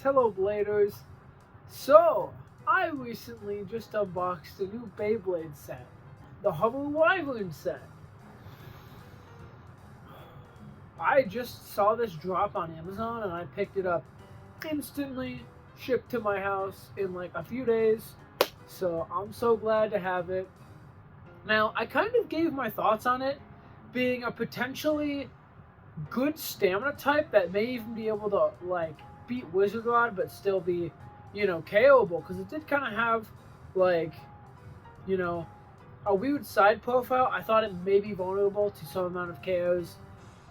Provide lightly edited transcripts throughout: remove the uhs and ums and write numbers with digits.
hello Bladers. So, I recently just unboxed a new Beyblade set. The Hover Wyvern set. I just saw this drop on Amazon and I picked it up instantly, shipped to my house in like a few days. So I'm so glad to have it. Now, I kind of gave my thoughts on it being a potentially good stamina type that may even be able to like beat Wizard Rod but still be, you know, KO'able, because it did kind of have like, you know, a weird side profile. I thought it may be vulnerable to some amount of KOs,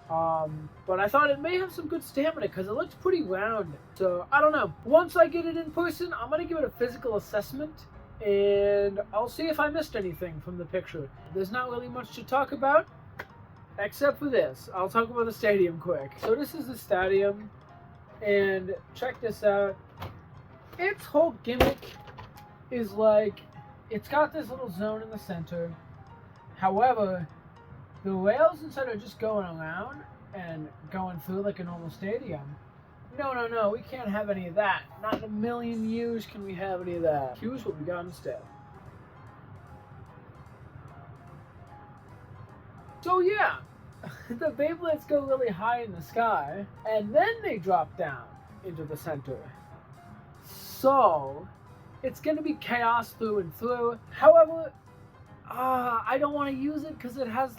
but I thought it may have some good stamina because it looks pretty round. So I don't know, once I get it in person, I'm gonna give it a physical assessment and I'll see if I missed anything from the picture. There's not really much to talk about except for this. I'll talk about the stadium quick. So this is the stadium, and check this out. Its whole gimmick is like, it's got this little zone in the center. However, the rails instead of just going around and going through like a normal stadium, no, we can't have any of that. Not in a million years can we have any of that. Here's what we got instead. So yeah, the Beyblades go really high in the sky, and then they drop down into the center. So, it's going to be chaos through and through. However, I don't want to use it because it has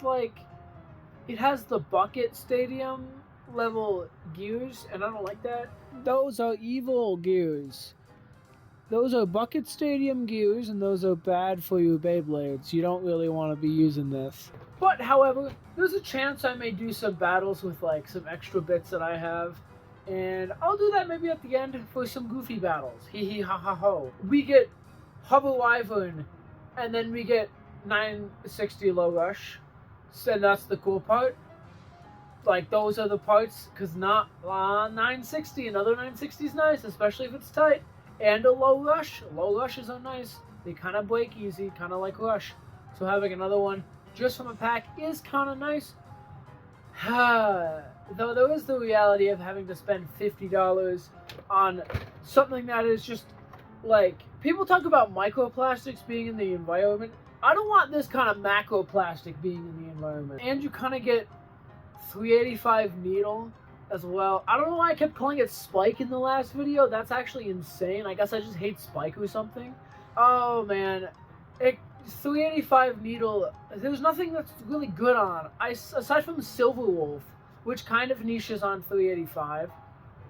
the bucket stadium level gears, and I don't like that. Those are evil gears. Those are bucket stadium gears, and those are bad for your Beyblades. You don't really want to be using this. But, however, there's a chance I may do some battles with like some extra bits that I have. And I'll do that maybe at the end for some goofy battles. Hee hee ha ha ho. We get Hover Wyvern, and then we get 960 Low Rush. So that's the cool part. Like, those are the parts, because not 960. Another 960 is nice, especially if it's tight. And a Low Rush. Low Rushes are nice. They kind of break easy, kind of like Rush. So having another one just from a pack is kind of nice. Though there is the reality of having to spend $50 on something that is just like, people talk about microplastics being in the environment. I don't want this kind of macroplastic being in the environment. And you kind of get 385 needle as well. I don't know why I kept calling it Spike in the last video. That's actually insane. I guess I just hate Spike or something. Oh man, 385 needle. There's nothing that's really good on. Aside from Silver Wolf, which kind of niches on 385.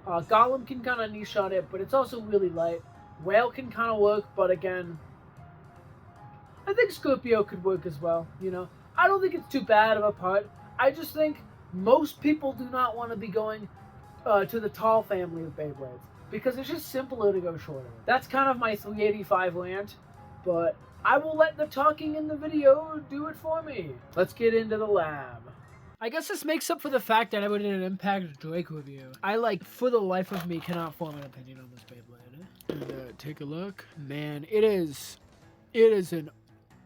Golem can kind of niche on it, but it's also really light. Whale can kind of work, but again, I think Scorpio could work as well, you know. I don't think it's too bad of a part. I just think most people do not want to be going to the tall family of Beyblades, because it's just simpler to go shorter. That's kind of my 385 rant, but I will let the talking in the video do it for me. Let's get into the lab. I guess this makes up for the fact that I did an Impact Drake review. I, like, for the life of me, cannot form an opinion on this Beyblade. And, take a look. Man, it is an,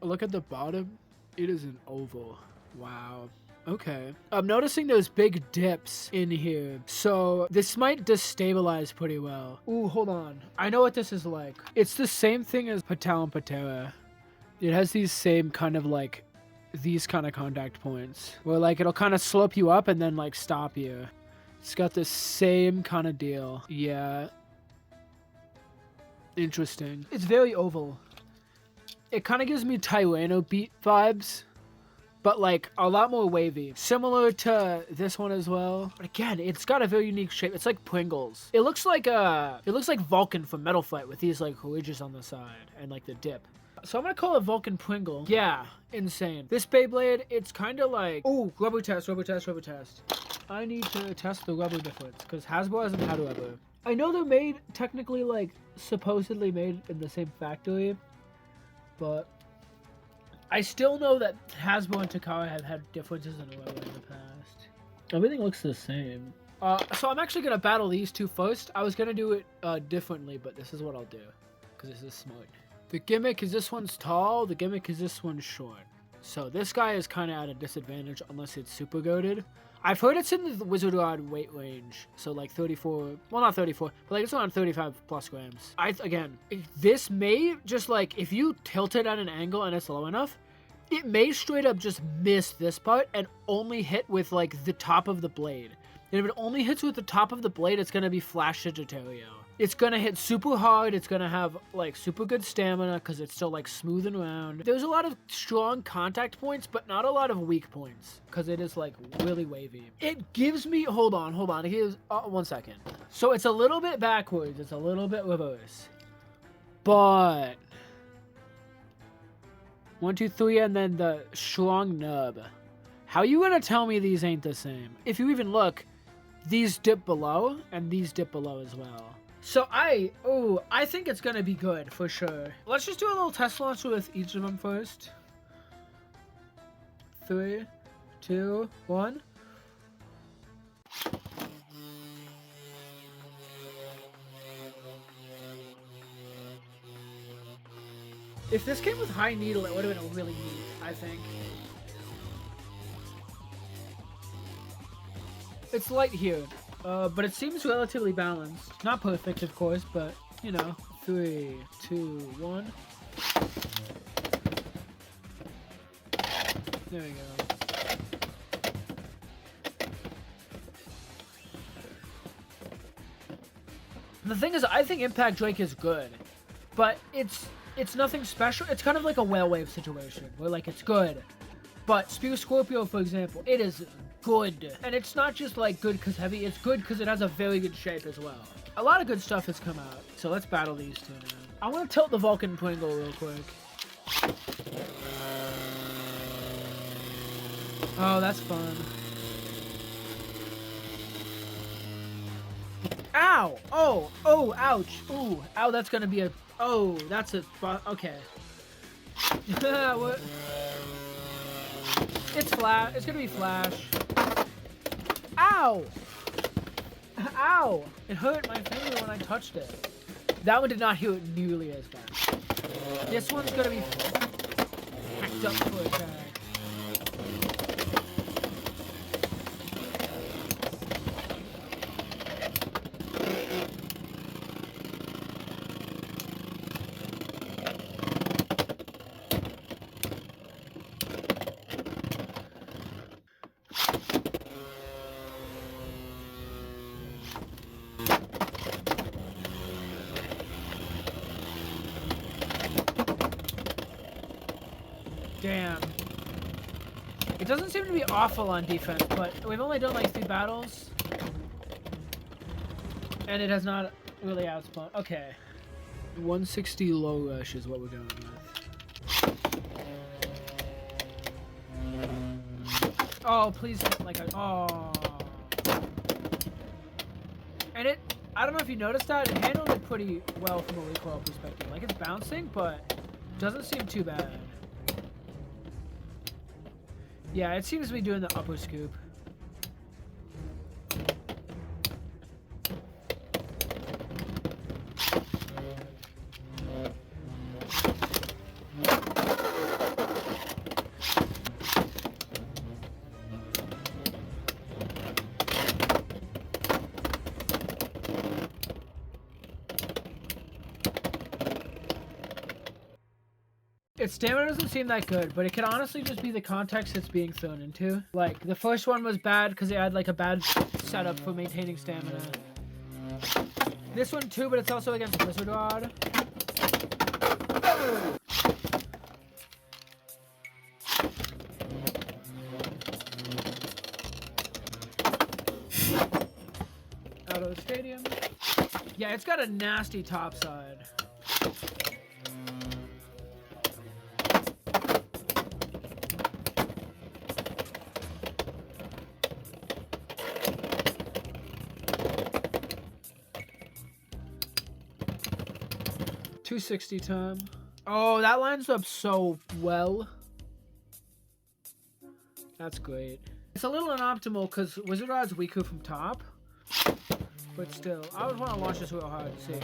look at the bottom. It is an oval. Wow. Okay. I'm noticing those big dips in here. So, this might destabilize pretty well. Ooh, hold on. I know what this is like. It's the same thing as Patal and Patera. It has these same kind of, like, these kind of contact points where like it'll kind of slope you up and then like stop you. It's got the same kind of deal. Yeah, interesting. It's very oval. It kind of gives me Tyranno beat vibes, but like a lot more wavy, similar to this one as well. But again, it's got a very unique shape. It's like Pringles. It looks like Vulcan from Metal Flight with these like ridges on the side and like the dip. So I'm gonna call it Vulcan Pringle. Yeah, insane. This Beyblade, it's kind of like, ooh, rubber test. I need to test the rubber difference because Hasbro hasn't had rubber. I know they're made technically like supposedly made in the same factory, but I still know that Hasbro and Takara have had differences in rubber in the past. Everything looks the same. So I'm actually gonna battle these two first. I was gonna do it differently, but this is what I'll do because this is smart. The gimmick is this one's tall, the gimmick is this one's short. So this guy is kind of at a disadvantage unless it's super goated. I've heard it's in the Wizard Rod weight range, so like 34, well not 34, but like it's around 35 plus grams. Again, this may just like, if you tilt it at an angle and it's low enough, it may straight up just miss this part and only hit with like the top of the blade. And if it only hits with the top of the blade, it's going to be Flash Sagittario. It's going to hit super hard. It's going to have like super good stamina because it's still like smooth and round. There's a lot of strong contact points, but not a lot of weak points because it is like really wavy. It gives me, hold on. Here's, 1 second. So it's a little bit backwards. It's a little bit reverse. But 1, 2, 3, and then the strong nub. How you going to tell me these ain't the same? If you even look, these dip below and these dip below as well. So I think it's gonna be good for sure. Let's just do a little test launch with each of them first. 3, 2, 1. If this came with high needle, it would have been really neat, I think. It's light here. But it seems relatively balanced. Not perfect, of course, but, you know. 3, 2, 1. There we go. The thing is, I think Impact Drake is good, but it's nothing special. It's kind of like a whale wave situation, where, like, it's good. But Spear Scorpio, for example, it is good. And it's not just like good because heavy, it's good because it has a very good shape as well. A lot of good stuff has come out. So let's battle these two now. I want to tilt the Vulcan Pringle real quick. Oh, that's fun. Ow! Oh, ouch. Ooh, ow, that's gonna be a, oh, that's a, okay. What? It's flat. It's gonna be Flash. Ow! Ow! It hurt my finger when I touched it. That one did not hurt nearly as bad. This one's gonna be packed up for attack. Damn. It doesn't seem to be awful on defense, but we've only done like 3 battles. And it has not really outspun. Okay. 160 low rush is what we're going with. Oh, please hit like a, oh. And it, I don't know if you noticed that, it handled it pretty well from a recoil perspective. Like it's bouncing, but doesn't seem too bad. Yeah, it seems to be doing the upper scoop. Its stamina doesn't seem that good, but it could honestly just be the context it's being thrown into. Like, the first one was bad because it had, like, a bad setup for maintaining stamina. This one, too, but it's also against Wizard Rod. Out of the stadium. Yeah, it's got a nasty topside. .260 time. Oh, that lines up so well. That's great. It's a little unoptimal because Wizard Rod's weaker from top. But still, I would want to launch this real hard to see.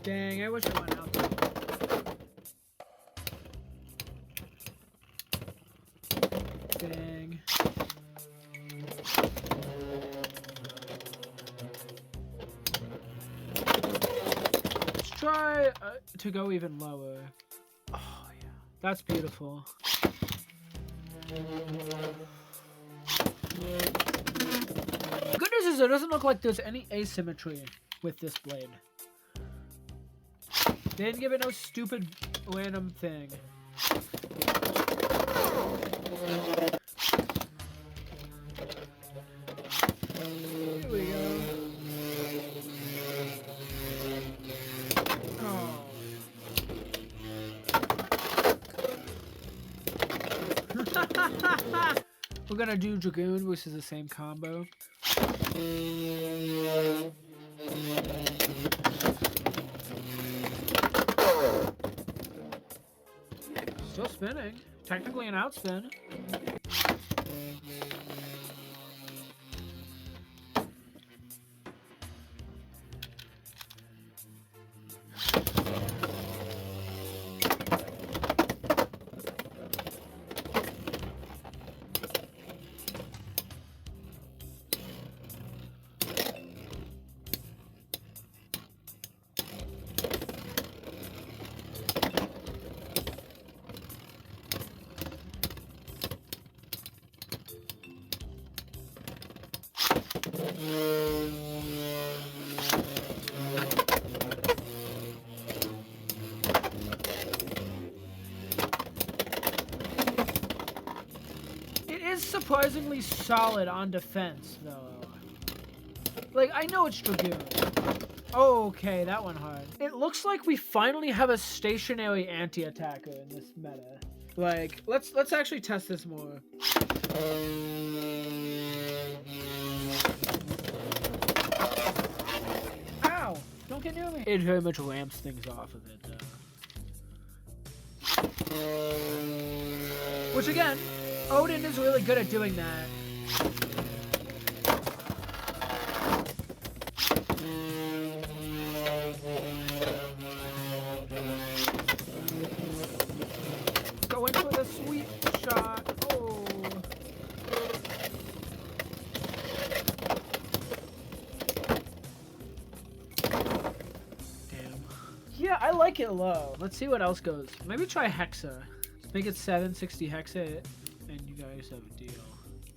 Dang, I wish I went out there. Dang. Let's try to go even lower. Oh, yeah. That's beautiful. Good news is it doesn't look like there's any asymmetry with this blade. They didn't give it no stupid random thing. Here we go. Oh. We're gonna do Dragoon, which is the same combo. Still spinning. Technically an outspin. It is surprisingly solid on defense, though. Like, I know it's Dragoon. Oh, okay, that one hard. It looks like we finally have a stationary anti-attacker in this meta. Like, let's actually test this more. Ow! Don't get near me. It very much ramps things off of it, which again, Odin is really good at doing that. Going for the sweep shot. Oh. Damn. Yeah, I like it low. Let's see what else goes. Maybe try Hexa. Let's make it 760 Hexa, and you guys have a deal.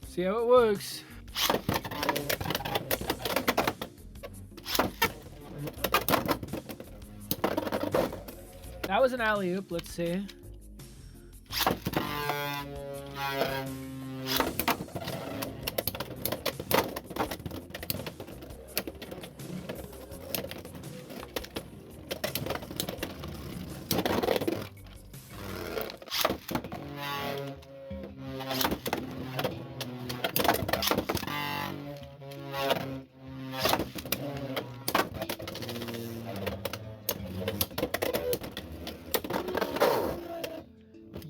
See how it works. That was an alley-oop. Let's see.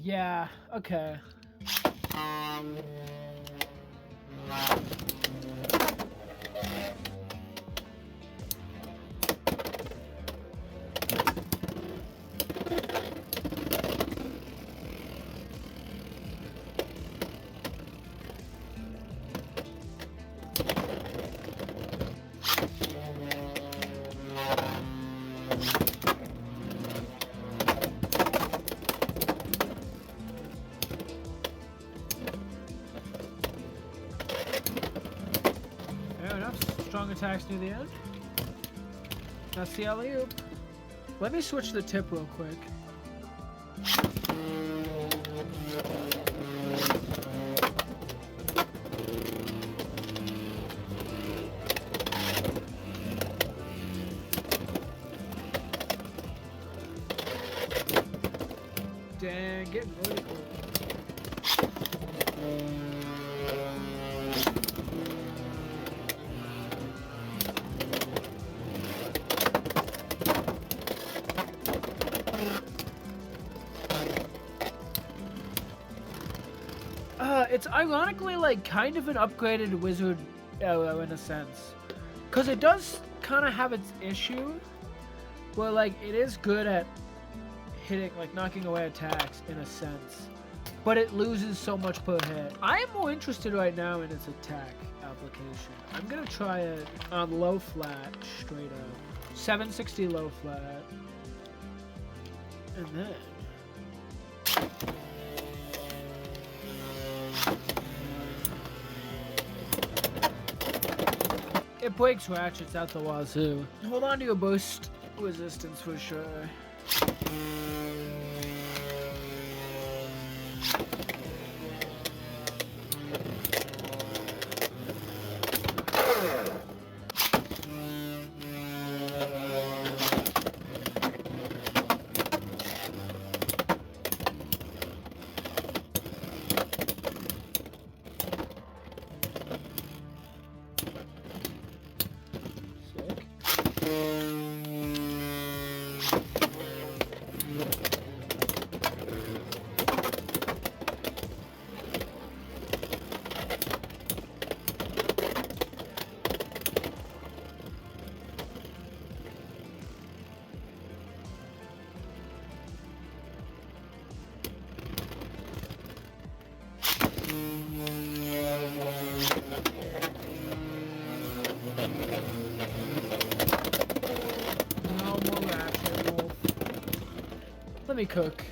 Yeah, okay. Strong attacks near the end. That's the alley-oop. Let me switch the tip real quick. Dang, getting vertical. It's ironically like kind of an upgraded wizard arrow in a sense, because it does kind of have its issue Well, like, it is good at hitting, like, knocking away attacks in a sense. But it loses so much per hit. I am more interested right now in its attack application. I'm gonna try it on low flat, straight up. 760 low flat. And then... it breaks ratchets out the wazoo. Hold on to your burst resistance for sure. Let me cook.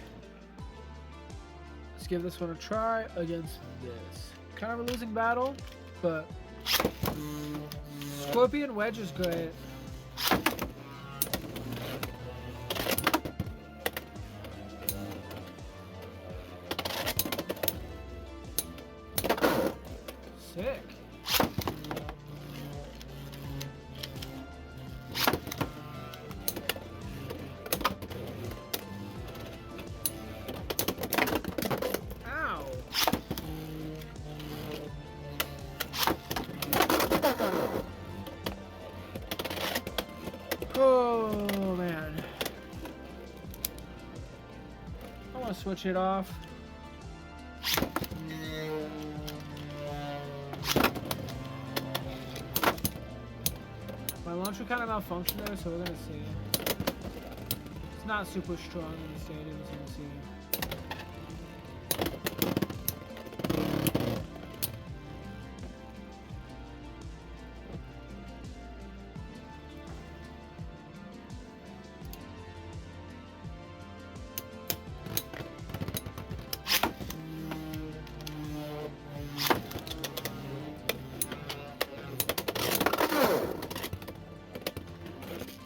Let's give this one a try against this. Kind of a losing battle, but Scorpion Wedge is great. Sick. Oh man, I want to switch it off. My launcher kind of malfunctioned there, so we're gonna see. It's not super strong in the stadium, as you can see.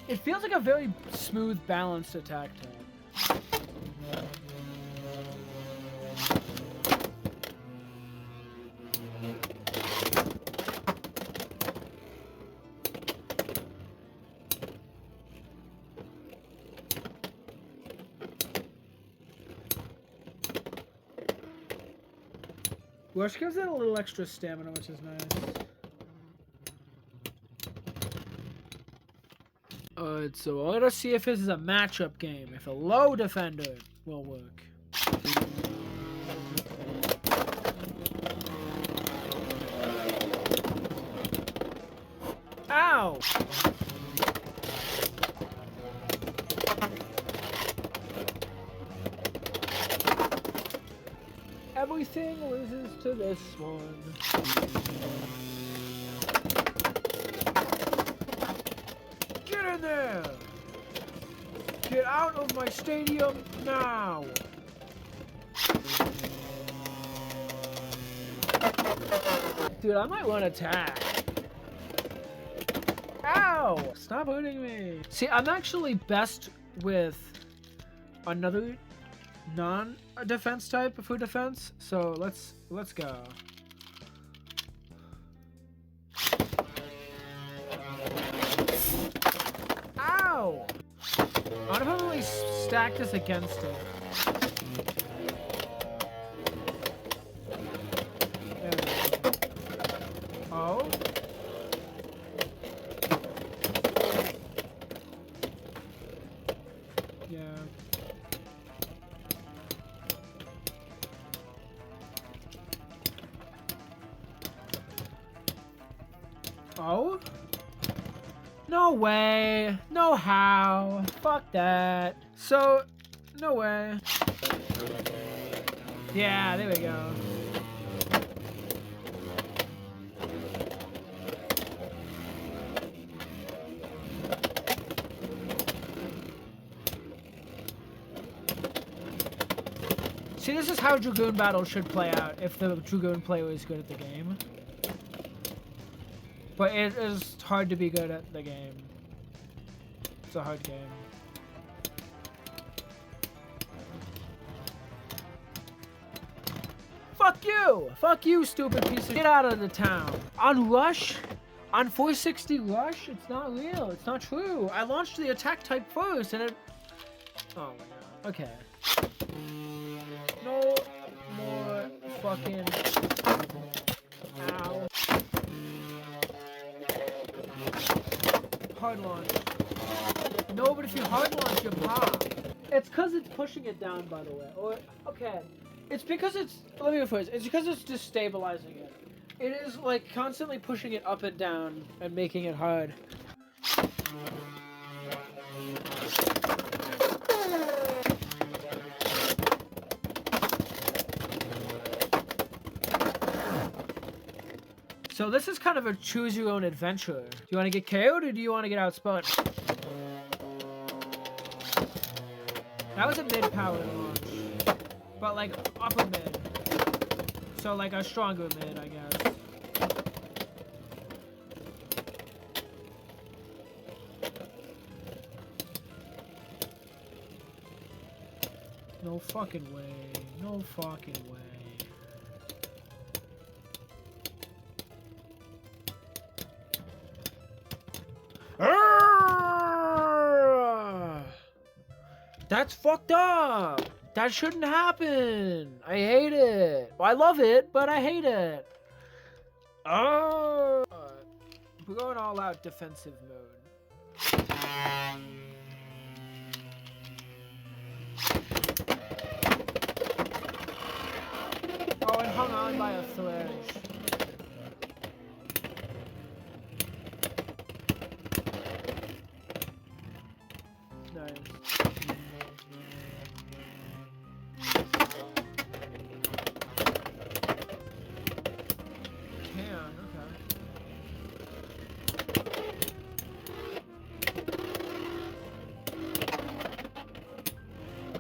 It feels like a very smooth, balanced attack type. Which gives it a little extra stamina, which is nice. Alright, so let us see if this is a matchup game. If a low defender will work. Ow! Everything loses to this one. Get in there! Get out of my stadium now! Dude, I might want to attack. Ow! Stop hurting me. See, I'm actually best with another non-defense type for defense, so let's go. Ow! I wonder if I really stack this against it. There we go. Oh? Yeah. Oh? No way. No how. Fuck that. So, no way. Yeah, there we go. See, this is how Dragoon Battle should play out if the Dragoon player is good at the game. But it is hard to be good at the game. It's a hard game. Fuck you! Fuck you, stupid piece of shit, out of the town. On Rush? On 460 Rush? It's not real. It's not true. I launched the attack type first and it... Oh my god. Okay. No more fucking... Ow. Hard launch. No, but if you hard launch, you pop. It's because it's pushing it down, by the way. Or, okay. It's because it's... Let me rephrase. It's because it's destabilizing it. It is, like, constantly pushing it up and down and making it hard. So this is kind of a choose your own adventure. Do you want to get KO'd or do you want to get outspun? That was a mid-power launch. But like upper mid. So like a stronger mid, I guess. No fucking way. No fucking way. That's fucked up. That shouldn't happen. I hate it. Well, I love it, but I hate it. Oh, we're going all out defensive mode. Oh, and hung on by a thread. Nice.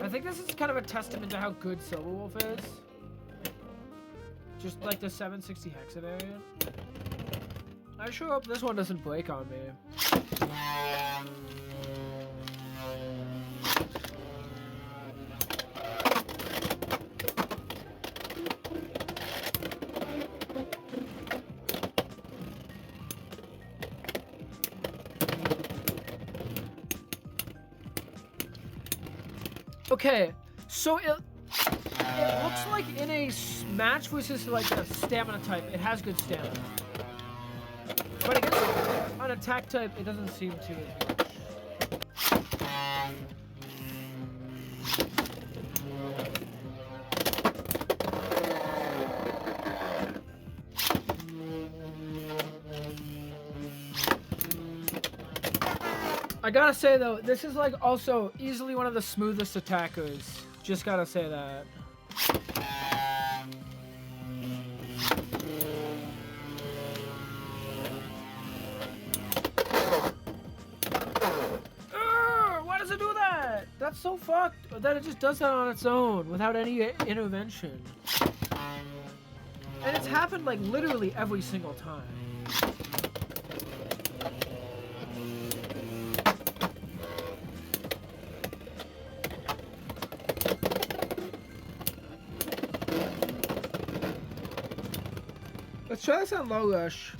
I think this is kind of a testament to how good Silverwolf is. Just like the 760 hexa variant. I sure hope this one doesn't break on me. Okay, so it looks like in a match versus like a stamina type, it has good stamina. But against an attack type, it doesn't seem to as much. I gotta say though, this is like also easily one of the smoothest attackers. Just gotta say that. Why does it do that? That's so fucked that it just does that on its own without any intervention. And it's happened like literally every single time. Let's try this on low rush.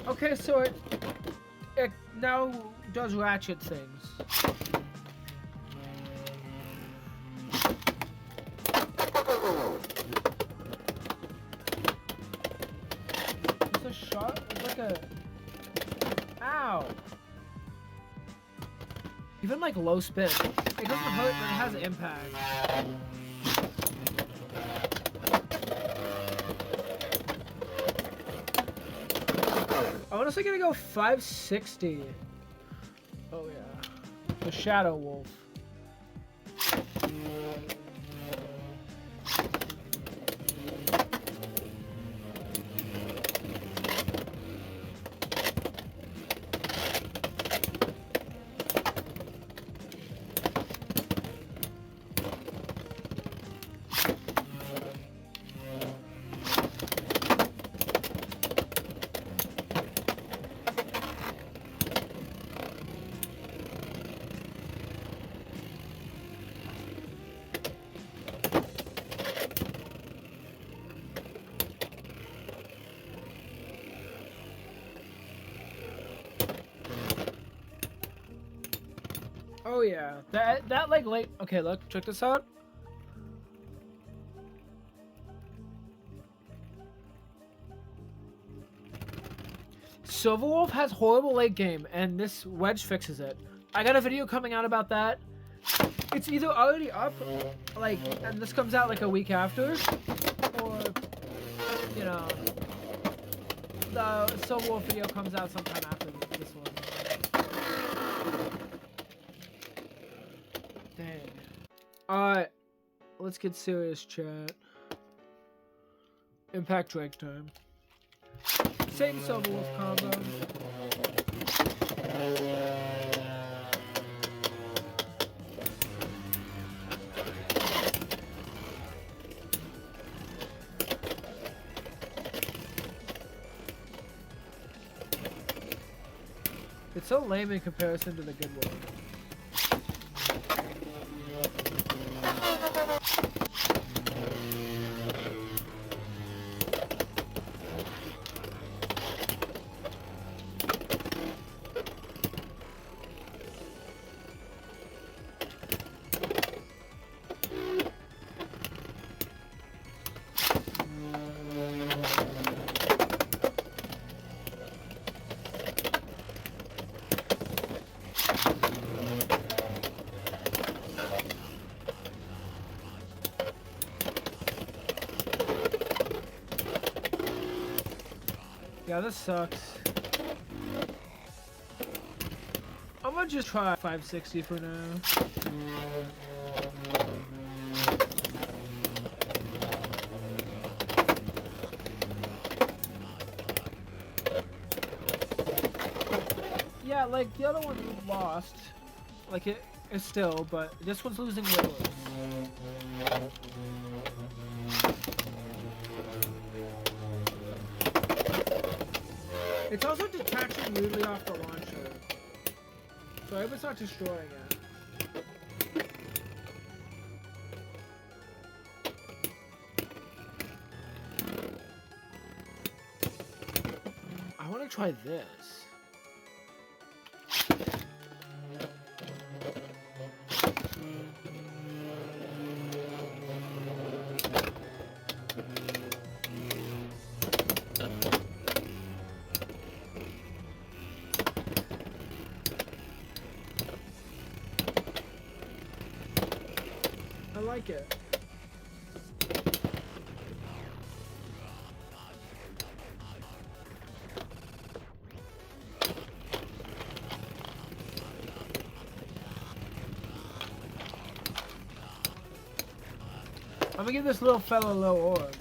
Okay, so it now does ratchet things. It's a shot? It's like a... Ow! Even like low spin. It doesn't hurt, but it has impact. I'm honestly gonna go 560. Oh yeah. The Shadow Wolf. Oh yeah, that like late. Okay, look, check this out. Silverwolf has horrible late game, and this wedge fixes it. I got a video coming out about that. It's either already up, like, and this comes out like a week after, or, you know, the Silverwolf video comes out sometime after this one. Dang. Alright, let's get serious, chat. Impact Drake time. Same Silverwolf combo. It's so lame in comparison to the good one. Yeah, this sucks. I'm gonna just try 560 for now. Yeah, like the other one lost. Like it is still, but this one's losing Rickle. It's also detaching weirdly off the launcher. So I hope it's not destroying it. I want to try this. I like it. I'm gonna give this little fella a low orb.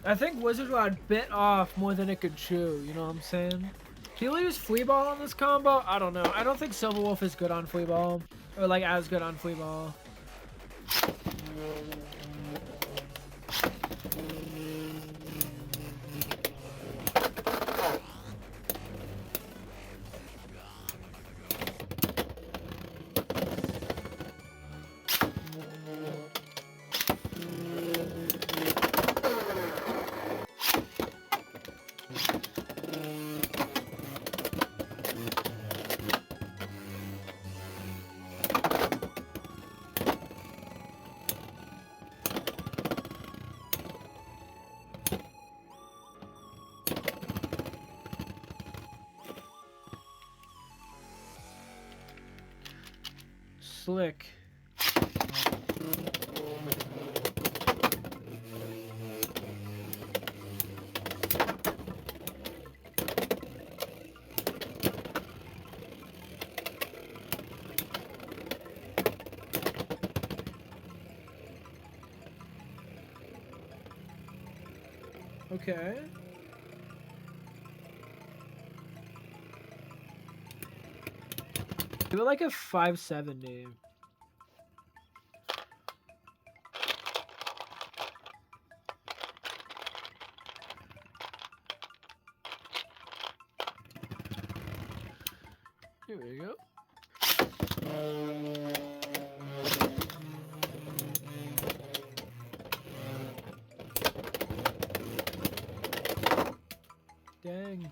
I think Wizard Rod bit off more than it could chew, you know what I'm saying? Can you use Flea Ball on this combo? I don't know. I don't think Silverwolf is good on Flea Ball. Or like as good on Flea Ball. flick. Okay. Give it like a 570. Here we go. Dang.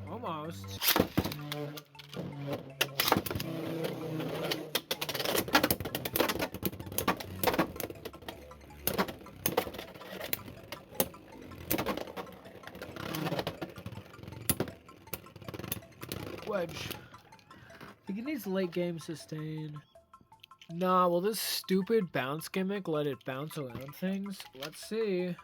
Almost. Wedge. I think it needs late game sustain. Nah, will this stupid bounce gimmick let it bounce around things? Let's see.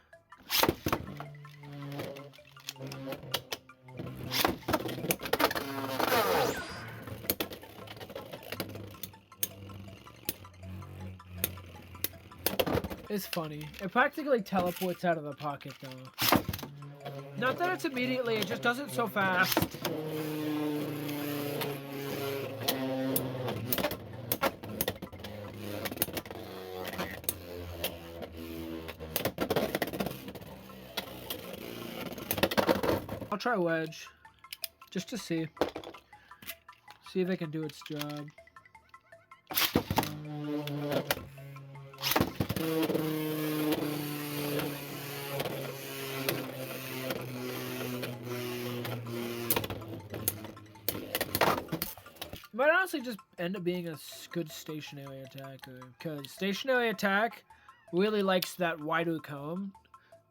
It's funny. It practically teleports out of the pocket though. Not that it's immediately, it just does it so fast. I'll try wedge, just to see if it can do its job. Might honestly just end up being a good stationary attacker, because stationary attack really likes that wider cone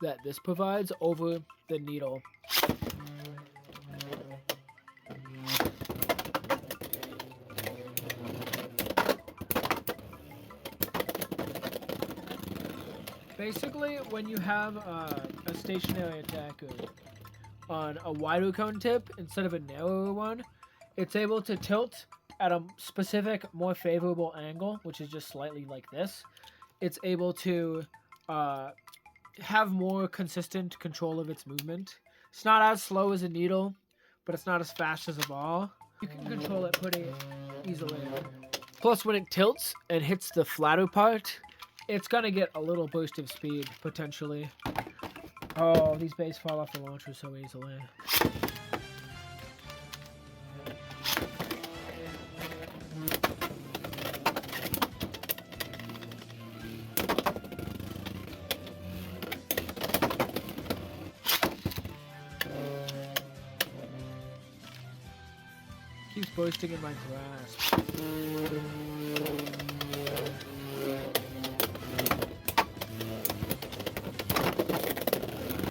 that this provides over the needle. Basically, when you have a stationary attacker on a wider cone tip instead of a narrower one, it's able to tilt at a specific, more favorable angle, which is just slightly like this. It's able to have more consistent control of its movement. It's not as slow as a needle, but it's not as fast as a ball. You can control it pretty easily. Plus, when it tilts and hits the flatter part, it's gonna get a little boost of speed, potentially. Oh, these bays fall off the launcher so easily. Keeps bursting in my grasp.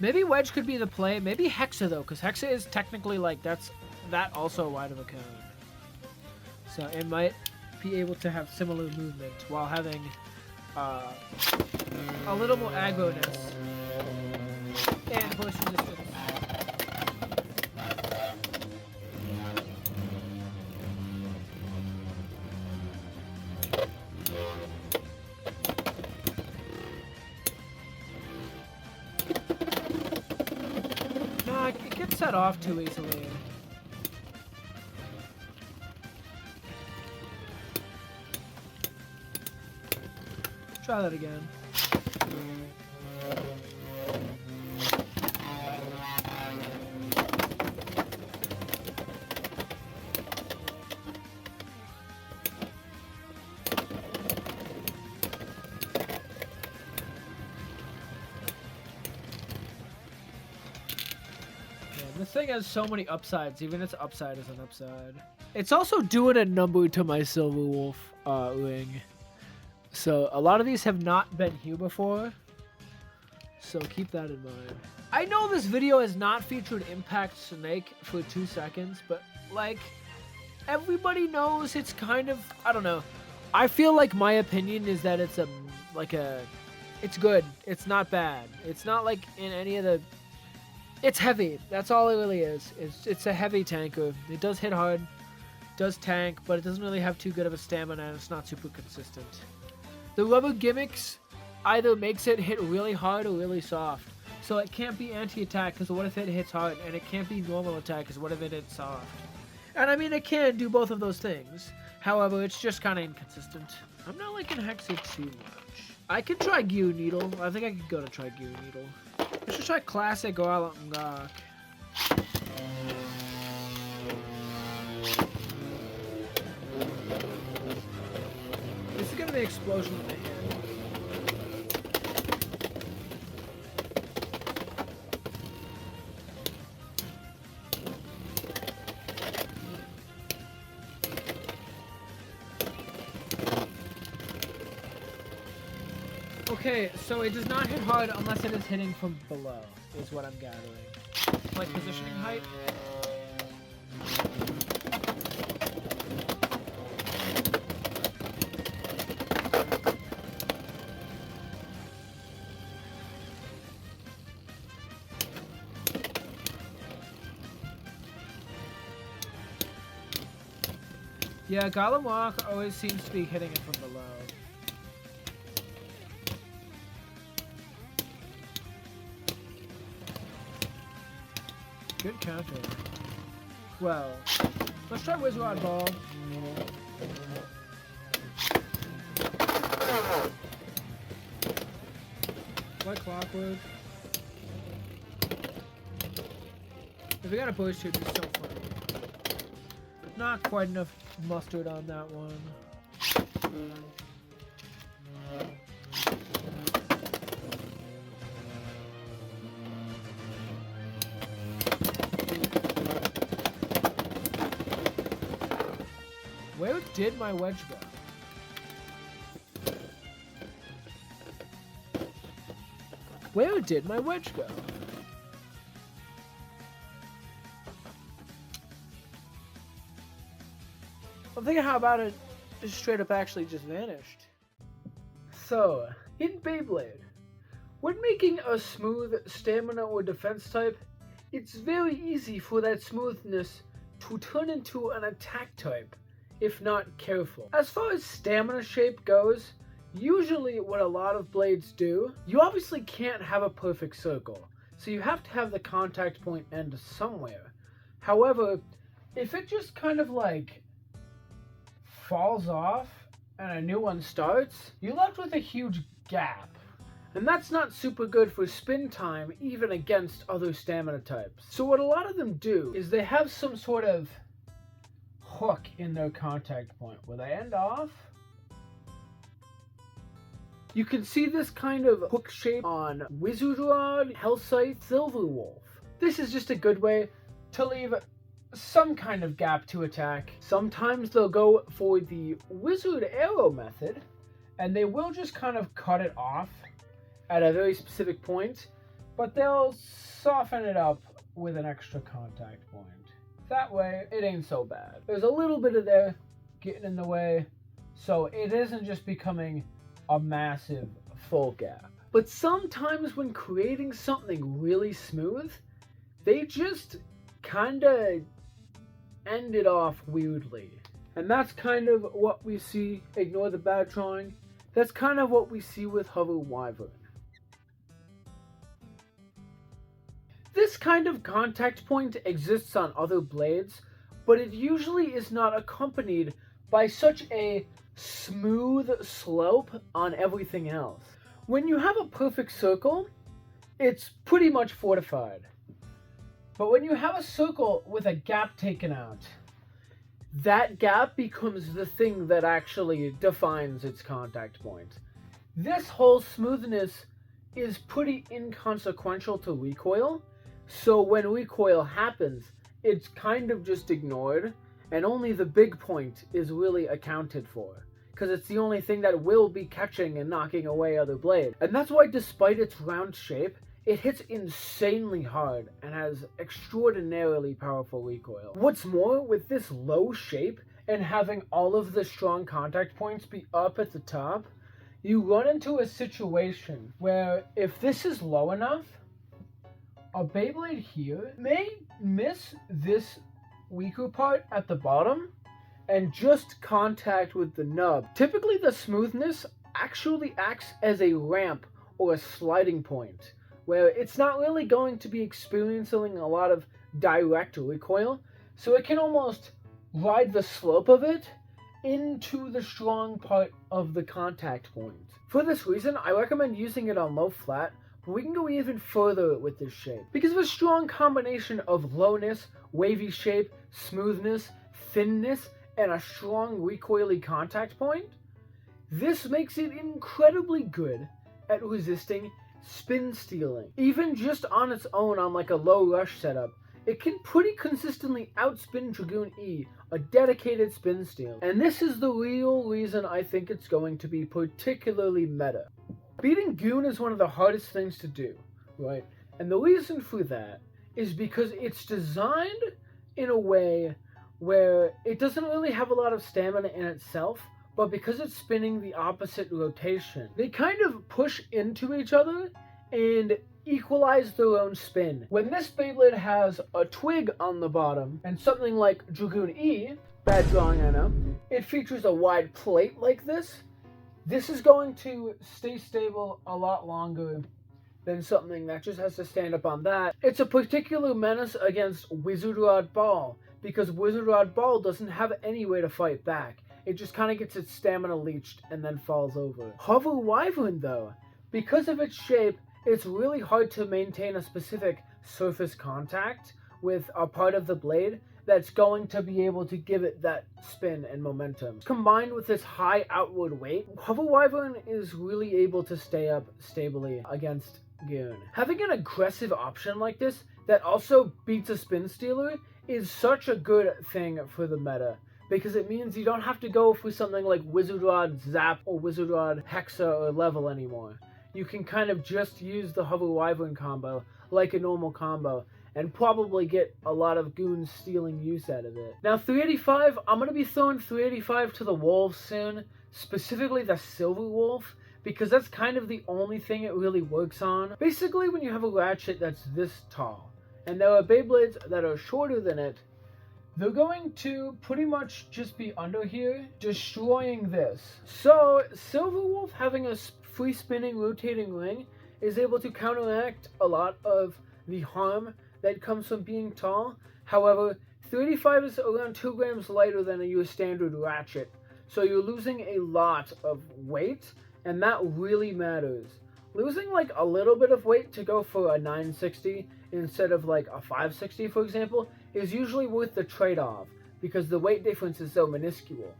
Maybe wedge could be the play. Maybe hexa though, because hexa is technically like that also wide of a cone. So it might be able to have similar movement while having a little more aggro-ness and burst resistance. It gets set off too easily. Try that again. This thing has so many upsides, even its upside is an upside. It's also doing a number to my Silver Wolf ring. So a lot of these have not been here before. So keep that in mind. I know this video has not featured Impact Snake for 2 seconds, but like, everybody knows it's kind of, I don't know. I feel like my opinion is that it's it's good. It's not bad. It's not like in any of the, it's heavy. That's all it really is. It's a heavy tanker. It does hit hard, does tank, but it doesn't really have too good of a stamina, and it's not super consistent. The rubber gimmicks either makes it hit really hard or really soft. So it can't be anti-attack, because what if it hits hard? And it can't be normal attack, because what if it hits soft? And I mean, it can do both of those things. However, it's just kind of inconsistent. I'm not liking Hexer too much. I could try Gear Needle. I think I could go to try Gear Needle. I should try Classic or Rock. This is going to be an explosion in my hand. Okay, so it does not hit hard unless it is hitting from below, is what I'm gathering. Like positioning height. Yeah, Golem Walk always seems to be hitting it from below. Good counter. Well, let's try Wizard Ball. Like clockwork. If we got a push, it'd be so funny. Not quite enough mustard on that one. Where did my wedge go? Where did my wedge go? I'm thinking how about it just straight up actually just vanished. So, in Beyblade, when making a smooth stamina or defense type, it's very easy for that smoothness to turn into an attack type, if not careful. As far as stamina shape goes, usually what a lot of blades do, you obviously can't have a perfect circle, so you have to have the contact point end somewhere. However, if it just kind of like falls off and a new one starts, you're left with a huge gap. And that's not super good for spin time, even against other stamina types. So what a lot of them do is they have some sort of hook in their contact point where they end off. You can see this kind of hook shape on Wizard Rod, Hellsight, Silver Wolf. This is just a good way to leave some kind of gap to attack. Sometimes they'll go for the Wizard Arrow method, and they will just kind of cut it off at a very specific point, but they'll soften it up with an extra contact point. That way, it ain't so bad. There's a little bit of there getting in the way, so it isn't just becoming a massive full gap. But sometimes when creating something really smooth, they just kinda end it off weirdly. And that's kind of what we see, ignore the bad drawing, that's kind of what we see with Hover Wyvern. This kind of contact point exists on other blades, but it usually is not accompanied by such a smooth slope on everything else. When you have a perfect circle, it's pretty much fortified. But when you have a circle with a gap taken out, that gap becomes the thing that actually defines its contact point. This whole smoothness is pretty inconsequential to recoil, so when recoil happens, it's kind of just ignored, and only the big point is really accounted for, because it's the only thing that will be catching and knocking away other blades. And that's why, despite its round shape, it hits insanely hard and has extraordinarily powerful recoil. What's more, with this low shape and having all of the strong contact points be up at the top, you run into a situation where if this is low enough, a Beyblade here may miss this weaker part at the bottom and just contact with the nub. Typically the smoothness actually acts as a ramp or a sliding point, where it's not really going to be experiencing a lot of direct recoil, so it can almost ride the slope of it into the strong part of the contact point. For this reason, I recommend using it on low flat, but we can go even further with this shape. Because of a strong combination of lowness, wavy shape, smoothness, thinness, and a strong recoily contact point, this makes it incredibly good at resisting spin stealing. Even just on its own on like a low rush setup, it can pretty consistently outspin Dragoon E, a dedicated spin steal. And this is the real reason I think it's going to be particularly meta. Beating GOON is one of the hardest things to do, right? And the reason for that is because it's designed in a way where it doesn't really have a lot of stamina in itself, but because it's spinning the opposite rotation, they kind of push into each other and equalize their own spin. When this Beyblade has a twig on the bottom and something like Dragoon E, bad drawing I know, it features a wide plate like this. This is going to stay stable a lot longer than something that just has to stand up on that. It's a particular menace against Wizard Rod Ball, because Wizard Rod Ball doesn't have any way to fight back. It just kind of gets its stamina leached and then falls over. Hover Wyvern though, because of its shape, it's really hard to maintain a specific surface contact with a part of the blade that's going to be able to give it that spin and momentum. Combined with this high outward weight, Hover Wyvern is really able to stay up stably against GOON. Having an aggressive option like this that also beats a spin stealer is such a good thing for the meta, because it means you don't have to go for something like Wizard Rod Zap or Wizard Rod Hexa or Level anymore. You can kind of just use the Hover Wyvern combo like a normal combo and probably get a lot of GOON stealing use out of it. Now 385, I'm going to be throwing 385 to the wolves soon, specifically the Silver Wolf, because that's kind of the only thing it really works on. Basically, when you have a ratchet that's this tall, and there are Beyblades that are shorter than it, they're going to pretty much just be under here, destroying this. So, Silver Wolf having a free spinning rotating ring is able to counteract a lot of the harm that comes from being tall. However, 385 is around 2 grams lighter than your standard ratchet, so you're losing a lot of weight, and that really matters. Losing like a little bit of weight to go for a 960 instead of like a 560, for example, is usually worth the trade-off, because the weight difference is so minuscule.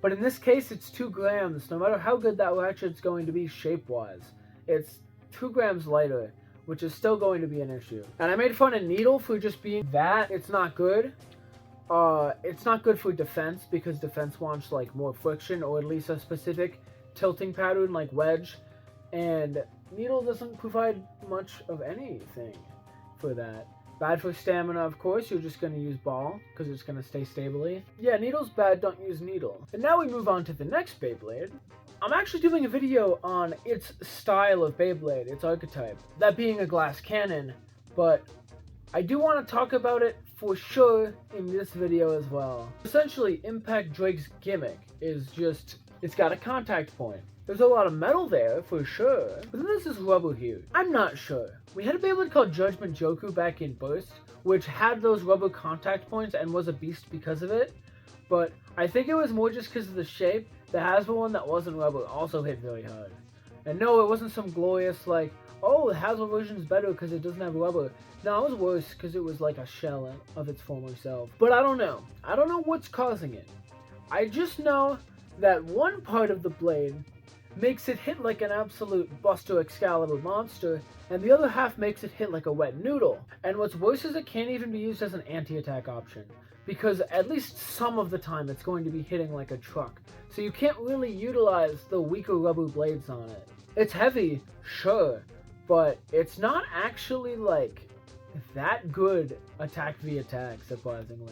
But in this case, it's 2 grams, no matter how good that ratchet's going to be shape-wise. It's 2 grams lighter, which is still going to be an issue. And I made fun of Needle for just being that. It's not good. It's not good for defense, because defense wants like more friction, or at least a specific tilting pattern like wedge. And Needle doesn't provide much of anything for that. Bad for stamina, of course. You're just going to use Ball, because it's going to stay stably. Yeah, Needle's bad, don't use Needle. And now we move on to the next Beyblade. I'm actually doing a video on its style of Beyblade, its archetype, that being a glass cannon, but I do want to talk about it for sure in this video as well. Essentially, Impact Drake's gimmick is just, it's got a contact point. There's a lot of metal there, for sure, but then there's this rubber here. I'm not sure. We had a Beyblade called Judgment Joker back in Burst, which had those rubber contact points and was a beast because of it, but I think it was more just because of the shape. The Hasbro one that wasn't rubber also hit very hard. And no, it wasn't some glorious like, oh, the Hasbro version is better because it doesn't have rubber. No, it was worse because it was like a shell of its former self. But I don't know. I don't know what's causing it. I just know that one part of the blade makes it hit like an absolute Buster Excalibur monster, and the other half makes it hit like a wet noodle. And what's worse is it can't even be used as an anti-attack option, because at least some of the time it's going to be hitting like a truck. So you can't really utilize the weaker rubber blades on it. It's heavy, sure, but it's not actually like that good attack v attack, surprisingly.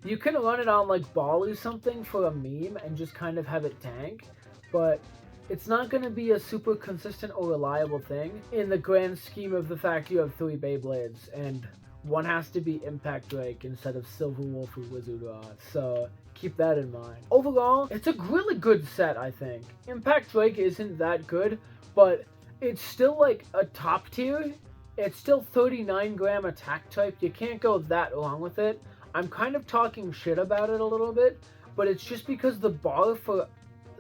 You can run it on like Ball or something for a meme and just kind of have it tank, but it's not going to be a super consistent or reliable thing in the grand scheme of the fact you have 3 Beyblades, and one has to be Impact Drake instead of Silver Wolf or Wizard Rod, so keep that in mind. Overall, it's a really good set, I think. Impact Drake isn't that good, but it's still like a top tier. It's still 39 gram attack type. You can't go that wrong with it. I'm kind of talking shit about it a little bit, but it's just because the bar for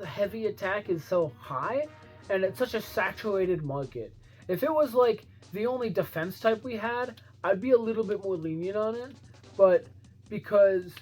heavy attack is so high, and it's such a saturated market. If it was like the only defense type we had, I'd be a little bit more lenient on it, but because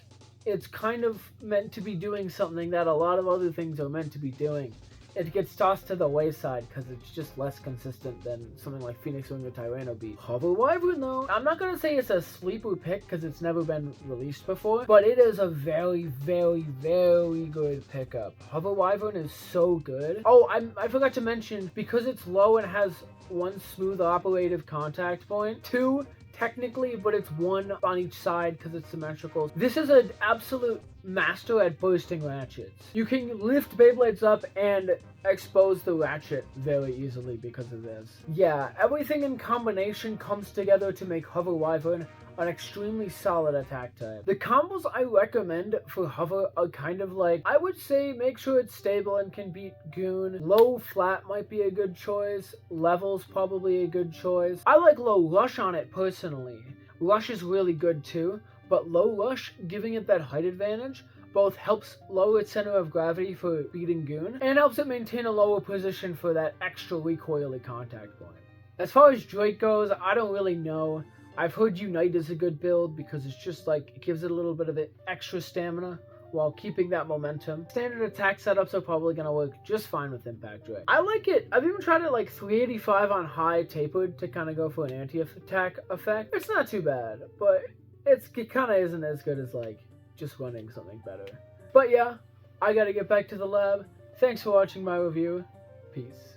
it's kind of meant to be doing something that a lot of other things are meant to be doing, it gets tossed to the wayside because it's just less consistent than something like Phoenix Wing or Tyranno Beat. Hover Wyvern, though, I'm not going to say it's a sleeper pick because it's never been released before, but it is a very, very, very good pickup. Hover Wyvern is so good. Oh, I forgot to mention, because it's low and has 1 smooth operative contact point, 2 technically, but it's 1 on each side because it's symmetrical. This is an absolute master at bursting ratchets. You can lift Beyblades up and expose the ratchet very easily because of this. Yeah, everything in combination comes together to make Hover Wyvern an extremely solid attack type. The combos I recommend for Hover are kind of like, I would say make sure it's stable and can beat GOON. Low flat might be a good choice. Level's probably a good choice. I like low rush on it personally. Rush is really good too, but low rush, giving it that height advantage, both helps lower its center of gravity for beating GOON, and helps it maintain a lower position for that extra recoily contact point. As far as Drake goes, I don't really know. I've heard Unite is a good build because it's just like, it gives it a little bit of extra stamina while keeping that momentum. Standard attack setups are probably going to work just fine with Impact Drake. I like it. I've even tried it like 385 on high tapered to kind of go for an anti-attack effect. It's not too bad, but it kind of isn't as good as like just running something better. But yeah, I got to get back to the lab. Thanks for watching my review. Peace.